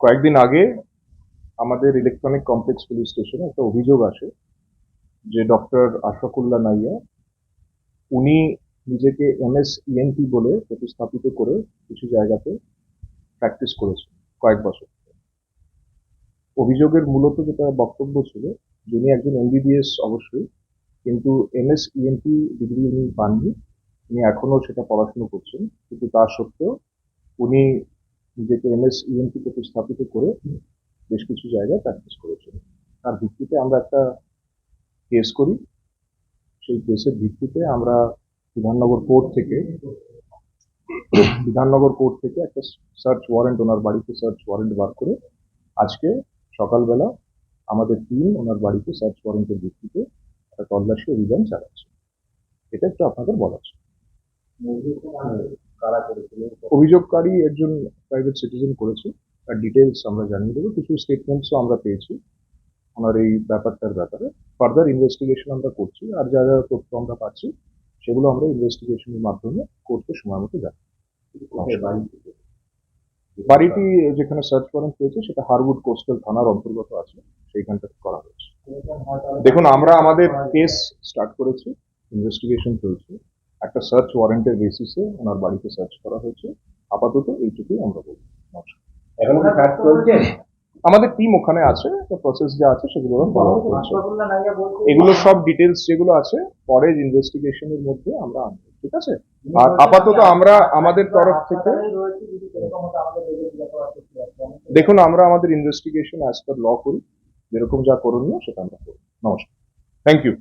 কয়েকদিন আগে আমাদের ইলেকট্রনিক কমপ্লেক্স পুলিশ স্টেশনে একটা অভিযোগ আসে যে ডক্টর আশফাকুল্লাহ নাইয়া উনি নিজেকে MSENT বলে প্রতিস্থাপিত করে কিছু জায়গাতে প্র্যাকটিস করেছেন কয়েক বছর। অভিযোগের মূলত যেটা বক্তব্য ছিল, যিনি একজন MBBS অবশ্যই, কিন্তু MSENT ডিগ্রি উনি পাননি, উনি এখনো সেটা পড়াশুনো করছেন, কিন্তু তা সত্ত্বেও উনি নিজেকে MSENT প্রতিস্থাপিত করে বেশ কিছু জায়গায় প্র্যাকটিস করেছেন। তার ভিত্তিতে আমরা একটা কেস করি। সেই কেসের ভিত্তিতে আমরা বিধাননগর কোর্ট থেকে একটা সার্চ ওয়ারেন্ট, ওনার বাড়িতে সার্চ ওয়ারেন্ট বার করে আজকে সকালবেলা আমাদের টিম ওনার বাড়িতে সার্চ ওয়ারেন্টের ভিত্তিতে একটা তল্লাশি অভিযান চালাচ্ছে। এটা একটু আপনাদের বলা ছিল। অভিযোগকারী একজন প্রাইভেট সিটিজেন করেছে, তার ডিটেলস আমরা জানিয়ে দেবো। কিছু স্টেটমেন্টসও আমরা পেয়েছি ওনার এই ব্যাপারটার ব্যাপারে। ফার্দার ইনভেস্টিগেশন আমরা করছি, আর যা যা তথ্য আমরা পাচ্ছি সেগুলো আমরা ইনভেস্টিগেশনের মাধ্যমে কোর্টকে সময় মতো জানাবো। বাড়িটি যেখানে সার্চ ওয়ারেন্ট পেয়েছে সেটা হারউড কোস্টাল থানার অন্তর্গত আছে, সেইখানটা করা হয়েছে। দেখুন, আমরা আমাদের কেস স্টার্ট করেছি, ইনভেস্টিগেশন চলছে, একটা সার্চ ওয়ারেন্টের বেসিসে ওনার বাড়িতে সার্চ করা হয়েছে। আপাতত এইটুকুই আমরা বলবো। এখন কি কাজ চলছে? আমাদের টিম ওখানে আছে, তো প্রসেস যা আছে সেগুলো ফলো করছে। এগুলো সব ডিটেলস যেগুলো আছে পরের ইনভেস্টিগেশনের মধ্যে আমরা আনবো, ঠিক আছে? আর আপাতত আমরা আমাদের তরফ থেকে দেখুন, আমরা আমাদের ইনভেস্টিগেশন অ্যাজ পার ল করি, যেরকম যা করণীয় সেটা আমরা করি। নমস্কার, থ্যাংক ইউ।